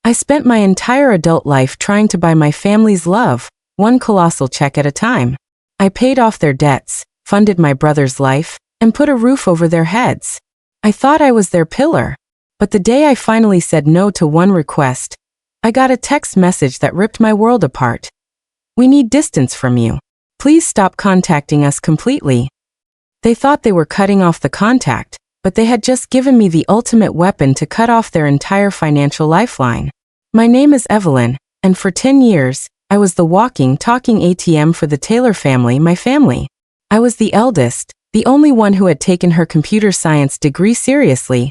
I spent my entire adult life trying to buy my family's love, one colossal check at a time. I paid off their debts, funded my brother's life, and put a roof over their heads. I thought I was their pillar. But the day I finally said no to one request, I got a text message that ripped my world apart. We need distance from you. Please stop contacting us completely. They thought they were cutting off the contact, but they had just given me the ultimate weapon to cut off their entire financial lifeline. My name is Evelyn, and for 10 years, I was the walking, talking ATM for the Taylor family, my family. I was the eldest, the only one who had taken her computer science degree seriously,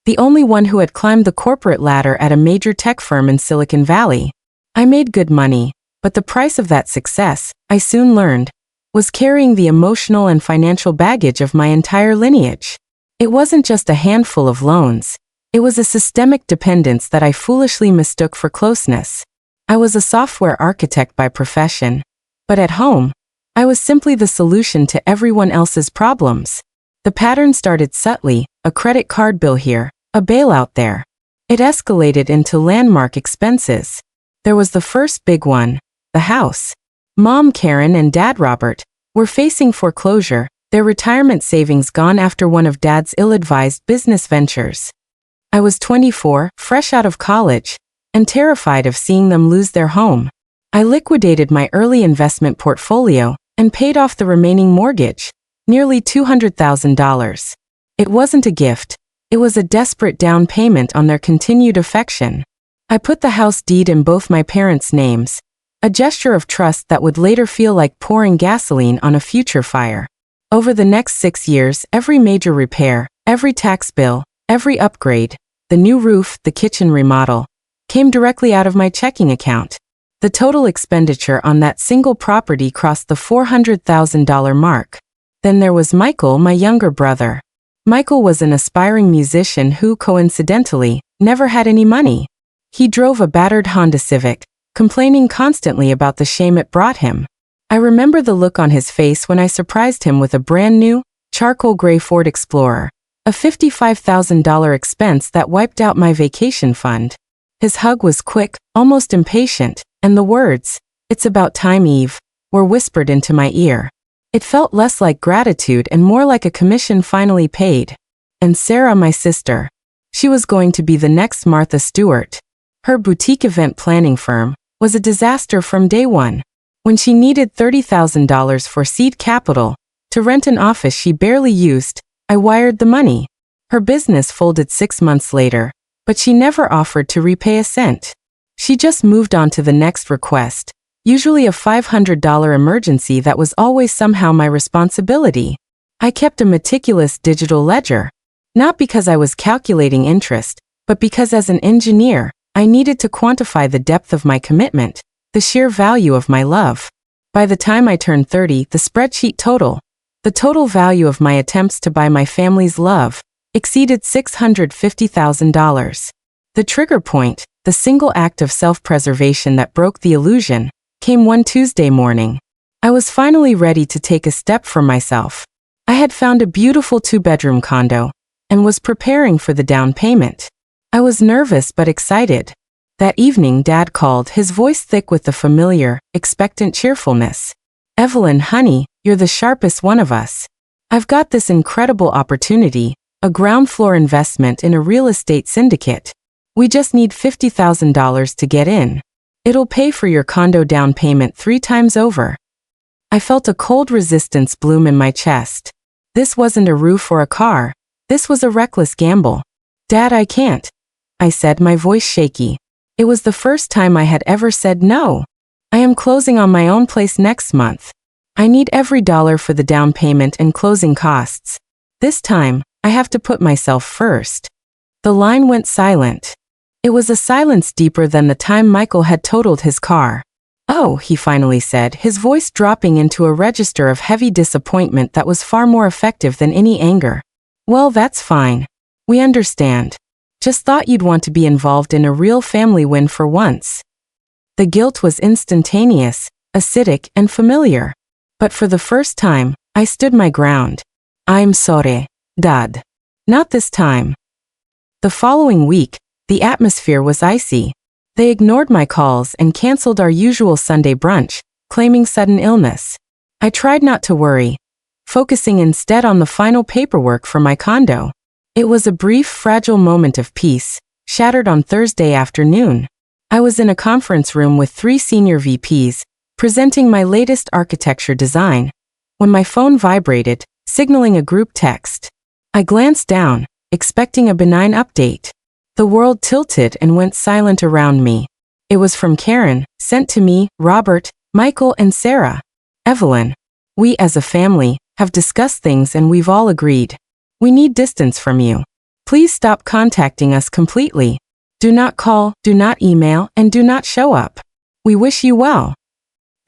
the only one who had climbed the corporate ladder at a major tech firm in Silicon Valley. I made good money, but the price of that success, I soon learned, was carrying the emotional and financial baggage of my entire lineage. It wasn't just a handful of loans. It was a systemic dependence that I foolishly mistook for closeness. I was a software architect by profession, but at home, I was simply the solution to everyone else's problems. The pattern started subtly, a credit card bill here, a bailout there. It escalated into landmark expenses. There was the first big one, the house. Mom Karen and Dad Robert were facing foreclosure, their retirement savings gone after one of Dad's ill-advised business ventures. I was 24, fresh out of college, and terrified of seeing them lose their home. I liquidated my early investment portfolio and paid off the remaining mortgage, nearly $200,000. It wasn't a gift, it was a desperate down payment on their continued affection. I put the house deed in both my parents' names, a gesture of trust that would later feel like pouring gasoline on a future fire. Over the next 6 years, every major repair, every tax bill, every upgrade, the new roof, the kitchen remodel, came directly out of my checking account. The total expenditure on that single property crossed the $400,000 mark. Then there was Michael, my younger brother. Michael was an aspiring musician who, coincidentally, never had any money. He drove a battered Honda Civic, complaining constantly about the shame it brought him. I remember the look on his face when I surprised him with a brand new, charcoal gray Ford Explorer, a $55,000 expense that wiped out my vacation fund. His hug was quick, almost impatient, and the words, "It's about time, Eve," were whispered into my ear. It felt less like gratitude and more like a commission finally paid. And Sarah, my sister. She was going to be the next Martha Stewart. Her boutique event planning firm was a disaster from day one. When she needed $30,000 for seed capital to rent an office she barely used, I wired the money. Her business folded 6 months later, but she never offered to repay a cent. She just moved on to the next request, usually a $500 emergency that was always somehow my responsibility. I kept a meticulous digital ledger, not because I was calculating interest, but because as an engineer, I needed to quantify the depth of my commitment, the sheer value of my love. By the time I turned 30, the spreadsheet total, the total value of my attempts to buy my family's love, exceeded $650,000. The trigger point, the single act of self-preservation that broke the illusion, came one Tuesday morning. I was finally ready to take a step for myself. I had found a beautiful 2-bedroom condo and was preparing for the down payment. I was nervous but excited. That evening, Dad called, his voice thick with the familiar, expectant cheerfulness. "Evelyn, honey, you're the sharpest one of us. I've got this incredible opportunity, a ground floor investment in a real estate syndicate. We just need $50,000 to get in. It'll pay for your condo down payment 3 times over." I felt a cold resistance bloom in my chest. This wasn't a roof or a car. This was a reckless gamble. "Dad, I can't," I said, my voice shaky. It was the first time I had ever said no. "I am closing on my own place next month. I need every dollar for the down payment and closing costs. This time, I have to put myself first." The line went silent. It was a silence deeper than the time Michael had totaled his car. "Oh," he finally said, his voice dropping into a register of heavy disappointment that was far more effective than any anger. "Well, that's fine. We understand. Just thought you'd want to be involved in a real family win for once." The guilt was instantaneous, acidic, and familiar. But for the first time, I stood my ground. "I'm sorry, Dad. Not this time." The following week, the atmosphere was icy. They ignored my calls and canceled our usual Sunday brunch, claiming sudden illness. I tried not to worry, focusing instead on the final paperwork for my condo. It was a brief, fragile moment of peace, shattered on Thursday afternoon. I was in a conference room with 3 senior VPs, presenting my latest architecture design, when my phone vibrated, signaling a group text. I glanced down, expecting a benign update. The world tilted and went silent around me. It was from Karen, sent to me, Robert, Michael, and Sarah. Evelyn, we as a family have discussed things and we've all agreed. We need distance from you. Please stop contacting us completely. Do not call, do not email, and do not show up. We wish you well.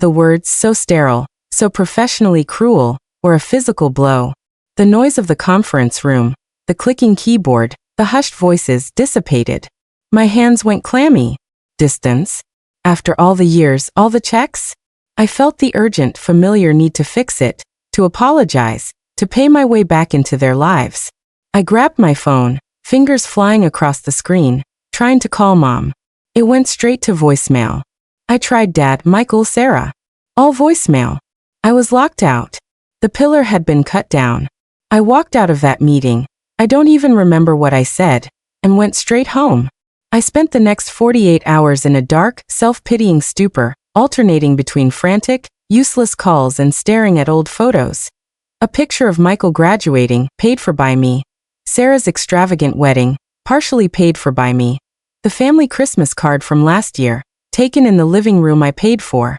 The words, so sterile, so professionally cruel, were a physical blow. The noise of the conference room, the clicking keyboard, the hushed voices dissipated. My hands went clammy. Distance? After all the years, all the checks? I felt the urgent, familiar need to fix it, to apologize, to pay my way back into their lives. I grabbed my phone, fingers flying across the screen, trying to call Mom. It went straight to voicemail. I tried Dad, Michael, Sarah. All voicemail. I was locked out. The pillar had been cut down. I walked out of that meeting. I don't even remember what I said, and went straight home. I spent the next 48 hours in a dark, self-pitying stupor, alternating between frantic, useless calls and staring at old photos. A picture of Michael graduating, paid for by me. Sarah's extravagant wedding, partially paid for by me. The family Christmas card from last year, taken in the living room I paid for.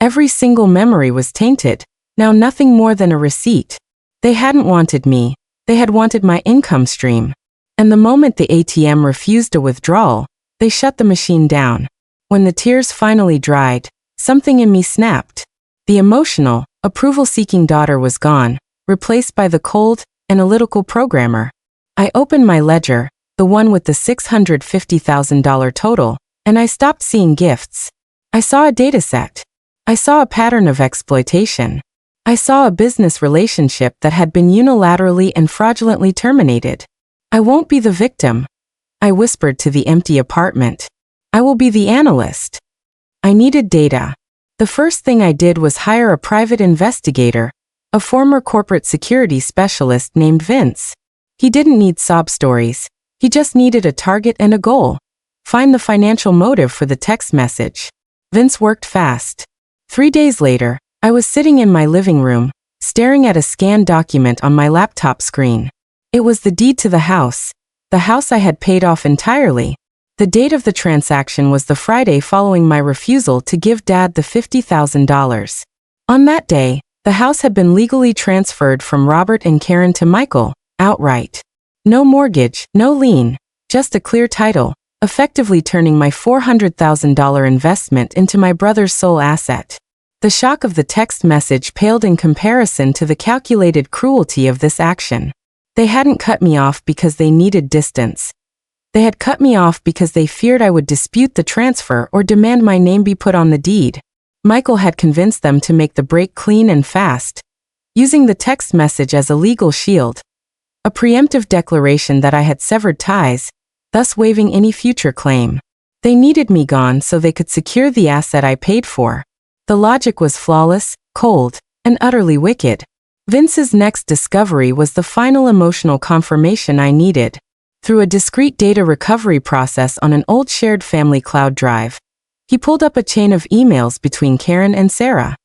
Every single memory was tainted, now nothing more than a receipt. They hadn't wanted me. They had wanted my income stream. And the moment the ATM refused a withdrawal, they shut the machine down. When the tears finally dried, something in me snapped. The emotional, approval-seeking daughter was gone, replaced by the cold, analytical programmer. I opened my ledger, the one with the $650,000 total, and I stopped seeing gifts. I saw a dataset. I saw a pattern of exploitation. I saw a business relationship that had been unilaterally and fraudulently terminated. I won't be the victim, I whispered to the empty apartment. I will be the analyst. I needed data. The first thing I did was hire a private investigator, a former corporate security specialist named Vince. He didn't need sob stories. He just needed a target and a goal. Find the financial motive for the text message. Vince worked fast. 3 days later, I was sitting in my living room, staring at a scanned document on my laptop screen. It was the deed to the house I had paid off entirely. The date of the transaction was the Friday following my refusal to give Dad the $50,000. On that day, the house had been legally transferred from Robert and Karen to Michael, outright. No mortgage, no lien, just a clear title, effectively turning my $400,000 investment into my brother's sole asset. The shock of the text message paled in comparison to the calculated cruelty of this action. They hadn't cut me off because they needed distance. They had cut me off because they feared I would dispute the transfer or demand my name be put on the deed. Michael had convinced them to make the break clean and fast, using the text message as a legal shield. A preemptive declaration that I had severed ties, thus waiving any future claim. They needed me gone so they could secure the asset I paid for. The logic was flawless, cold, and utterly wicked. Vince's next discovery was the final emotional confirmation I needed. Through a discrete data recovery process on an old shared family cloud drive, he pulled up a chain of emails between Karen and Sarah.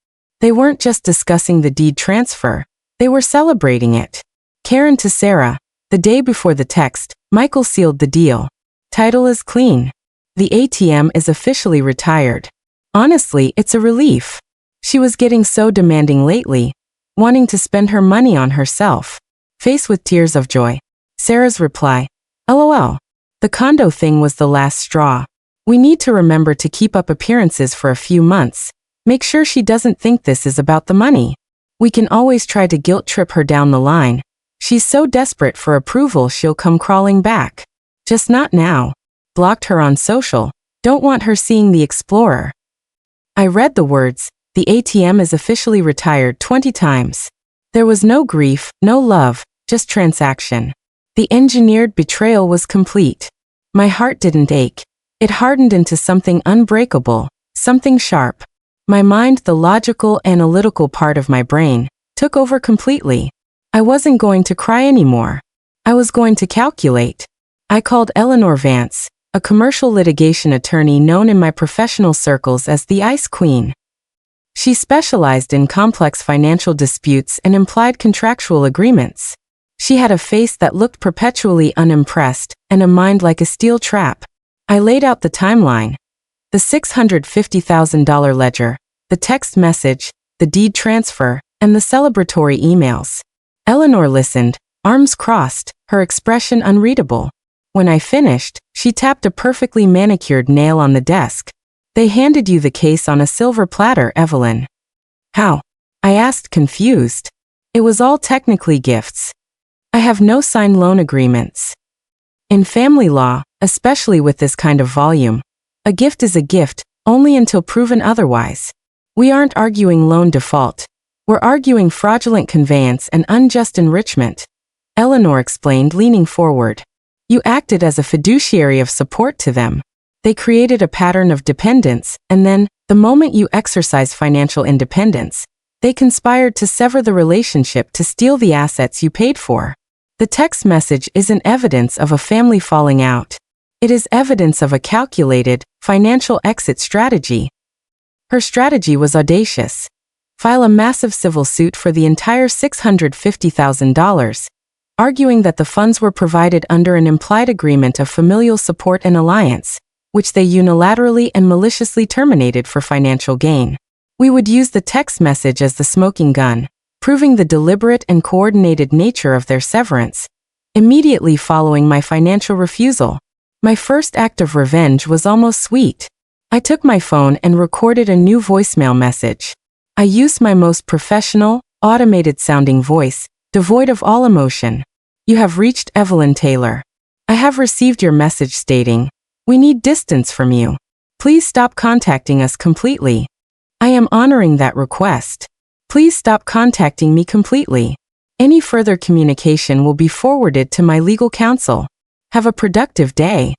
They weren't just discussing the deed transfer, they were celebrating it. Karen to Sarah, the day before the text, Michael sealed the deal. Title is clean. The ATM is officially retired. Honestly, it's a relief. She was getting so demanding lately, wanting to spend her money on herself. Faced with tears of joy, Sarah's reply, LOL. The condo thing was the last straw. We need to remember to keep up appearances for a few months. Make sure she doesn't think this is about the money. We can always try to guilt trip her down the line. She's so desperate for approval she'll come crawling back. Just not now. Blocked her on social. Don't want her seeing the Explorer. I read the words, the ATM is officially retired 20 times. There was no grief, no love, just transaction. The engineered betrayal was complete. My heart didn't ache. It hardened into something unbreakable, something sharp. My mind, the logical, analytical part of my brain, took over completely. I wasn't going to cry anymore. I was going to calculate. I called Eleanor Vance, a commercial litigation attorney known in my professional circles as the Ice Queen. She specialized in complex financial disputes and implied contractual agreements. She had a face that looked perpetually unimpressed and a mind like a steel trap. I laid out the timeline. The $650,000 ledger, the text message, the deed transfer, and the celebratory emails. Eleanor listened, arms crossed, her expression unreadable. When I finished, she tapped a perfectly manicured nail on the desk. They handed you the case on a silver platter, Evelyn. How? I asked, confused. It was all technically gifts. I have no signed loan agreements. In family law, especially with this kind of volume, a gift is a gift, only until proven otherwise. We aren't arguing loan default. We're arguing fraudulent conveyance and unjust enrichment. Eleanor explained, leaning forward. You acted as a fiduciary of support to them. They created a pattern of dependence, and then, the moment you exercise financial independence, they conspired to sever the relationship to steal the assets you paid for. The text message isn't evidence of a family falling out. It is evidence of a calculated, financial exit strategy. Her strategy was audacious. File a massive civil suit for the entire $650,000, arguing that the funds were provided under an implied agreement of familial support and alliance, which they unilaterally and maliciously terminated for financial gain. We would use the text message as the smoking gun, proving the deliberate and coordinated nature of their severance. Immediately following my financial refusal, my first act of revenge was almost sweet. I took my phone and recorded a new voicemail message. I used my most professional, automated-sounding voice, devoid of all emotion. You have reached Evelyn Taylor. I have received your message stating, we need distance from you. Please stop contacting us completely. I am honoring that request. Please stop contacting me completely. Any further communication will be forwarded to my legal counsel. Have a productive day.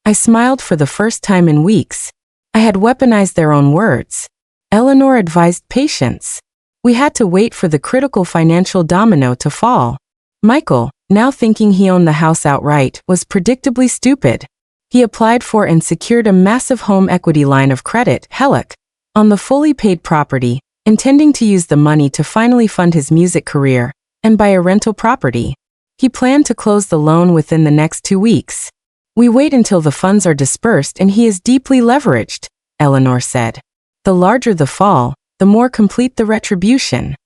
I smiled for the first time in weeks. I had weaponized their own words. Eleanor advised patience. We had to wait for the critical financial domino to fall. Michael, now thinking he owned the house outright, was predictably stupid. He applied for and secured a massive home equity line of credit, HELOC, on the fully paid property, intending to use the money to finally fund his music career and buy a rental property. He planned to close the loan within the next 2 weeks. We wait until the funds are dispersed and he is deeply leveraged, Eleanor said. The larger the fall, the more complete the retribution.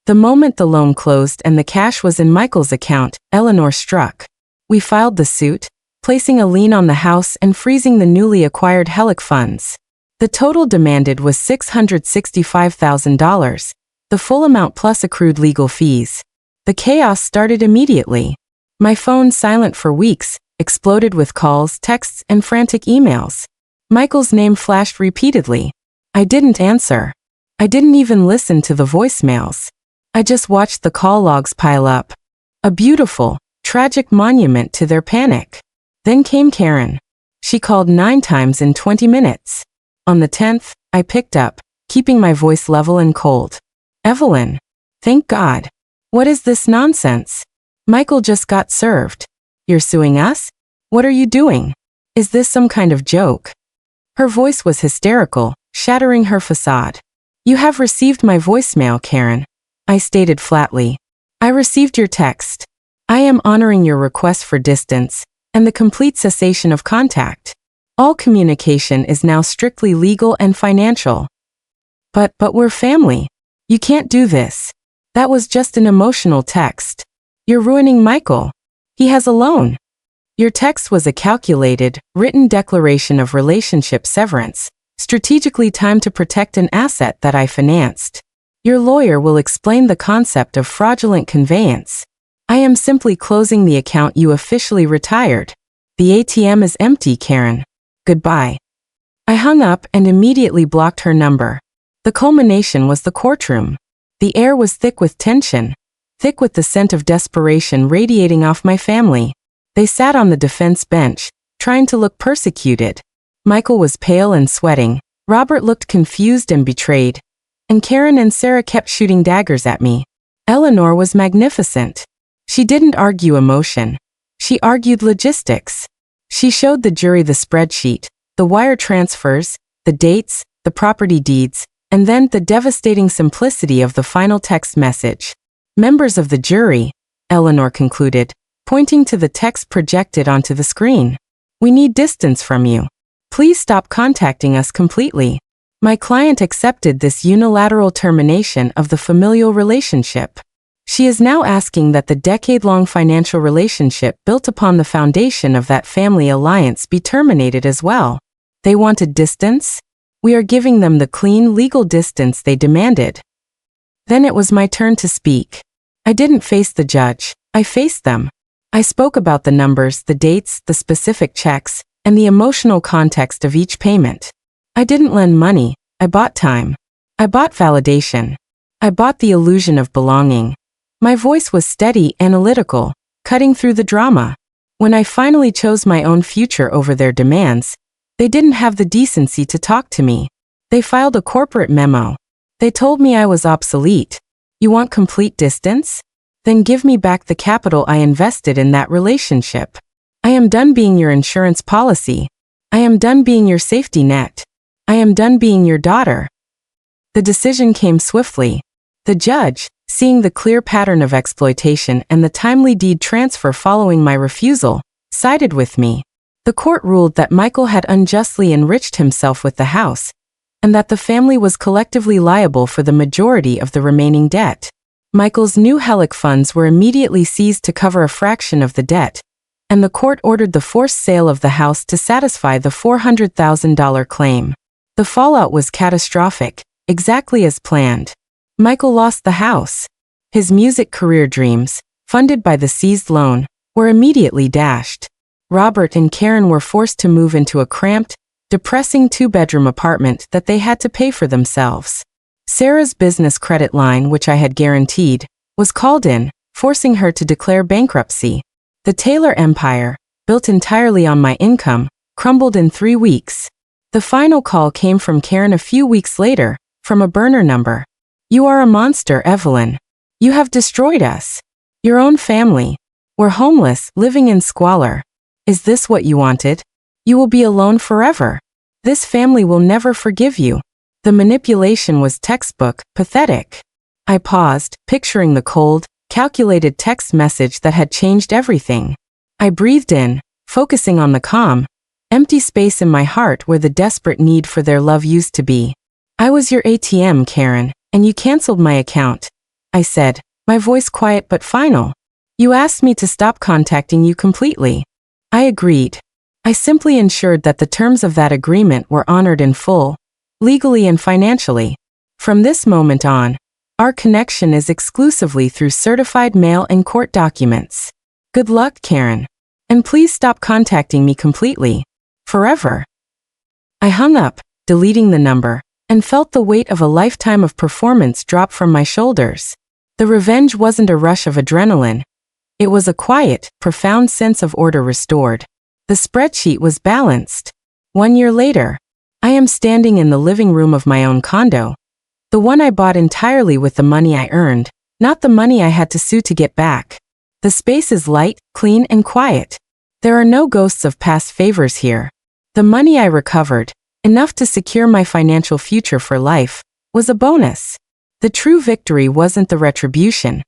The moment the loan closed and the cash was in Michael's account, Eleanor struck. We filed the suit, placing a lien on the house and freezing the newly acquired HELOC funds. The total demanded was $665,000, the full amount plus accrued legal fees. The chaos started immediately. My phone, silent for weeks, exploded with calls, texts, and frantic emails. Michael's name flashed repeatedly. I didn't answer. I didn't even listen to the voicemails. I just watched the call logs pile up. A beautiful, tragic monument to their panic. Then came Karen. She called 9 times in 20 minutes. On the 10th, I picked up, keeping my voice level and cold. Evelyn. Thank God. What is this nonsense? Michael just got served. You're suing us? What are you doing? Is this some kind of joke? Her voice was hysterical, shattering her facade. You have received my voicemail, Karen. I stated flatly. I received your text. I am honoring your request for distance and the complete cessation of contact. All communication is now strictly legal and financial. But we're family. You can't do this. That was just an emotional text. You're ruining Michael. He has a loan. Your text was a calculated, written declaration of relationship severance, strategically timed to protect an asset that I financed. Your lawyer will explain the concept of fraudulent conveyance. I am simply closing the account you officially retired. The ATM is empty, Karen. Goodbye. I hung up and immediately blocked her number. The culmination was the courtroom. The air was thick with tension, thick with the scent of desperation radiating off my family. They sat on the defense bench, trying to look persecuted. Michael was pale and sweating, Robert looked confused and betrayed, and Karen and Sarah kept shooting daggers at me. Eleanor was magnificent. She didn't argue emotion. She argued logistics. She showed the jury the spreadsheet, the wire transfers, the dates, the property deeds, and then the devastating simplicity of the final text message. Members of the jury, Eleanor concluded, pointing to the text projected onto the screen. We need distance from you. Please stop contacting us completely. My client accepted this unilateral termination of the familial relationship. She is now asking that the decade-long financial relationship built upon the foundation of that family alliance be terminated as well. They wanted distance? We are giving them the clean, legal distance they demanded. Then it was my turn to speak. I didn't face the judge, I faced them. I spoke about the numbers, the dates, the specific checks, and the emotional context of each payment. I didn't lend money, I bought time. I bought validation. I bought the illusion of belonging. My voice was steady, analytical, cutting through the drama. When I finally chose my own future over their demands, they didn't have the decency to talk to me. They filed a corporate memo. They told me I was obsolete. You want complete distance? Then give me back the capital I invested in that relationship. I am done being your insurance policy. I am done being your safety net. I am done being your daughter. The decision came swiftly. The judge, seeing the clear pattern of exploitation and the timely deed transfer following my refusal, sided with me. The court ruled that Michael had unjustly enriched himself with the house, and that the family was collectively liable for the majority of the remaining debt. Michael's new Helic funds were immediately seized to cover a fraction of the debt, and the court ordered the forced sale of the house to satisfy the $400,000 claim. The fallout was catastrophic, exactly as planned. Michael lost the house. His music career dreams, funded by the seized loan, were immediately dashed. Robert and Karen were forced to move into a cramped, depressing two-bedroom apartment that they had to pay for themselves. Sarah's business credit line, which I had guaranteed, was called in, forcing her to declare bankruptcy. The Taylor empire, built entirely on my income, crumbled in 3 weeks. The final call came from Karen a few weeks later, from a burner number. You are a monster, Evelyn. You have destroyed us. Your own family. We're homeless, living in squalor. Is this what you wanted? You will be alone forever. This family will never forgive you. The manipulation was textbook, pathetic. I paused, picturing the cold, calculated text message that had changed everything. I breathed in, focusing on the calm, empty space in my heart where the desperate need for their love used to be. I was your ATM, Karen, and you canceled my account, I said, my voice quiet but final. You asked me to stop contacting you completely. I agreed. I simply ensured that the terms of that agreement were honored in full, legally and financially. From this moment on, our connection is exclusively through certified mail and court documents. Good luck, Karen. And please stop contacting me completely. Forever. I hung up, deleting the number, and felt the weight of a lifetime of performance drop from my shoulders. The revenge wasn't a rush of adrenaline. It was a quiet, profound sense of order restored. The spreadsheet was balanced. 1 year later, I am standing in the living room of my own condo. The one I bought entirely with the money I earned, not the money I had to sue to get back. The space is light, clean, and quiet. There are no ghosts of past favors here. The money I recovered, enough to secure my financial future for life, was a bonus. The true victory wasn't the retribution.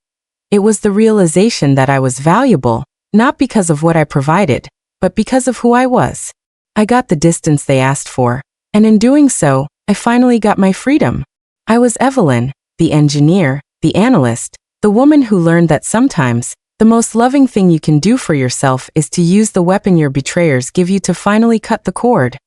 It was the realization that I was valuable, not because of what I provided, but because of who I was. I got the distance they asked for, and in doing so, I finally got my freedom. I was Evelyn, the engineer, the analyst, the woman who learned that sometimes, the most loving thing you can do for yourself is to use the weapon your betrayers give you to finally cut the cord.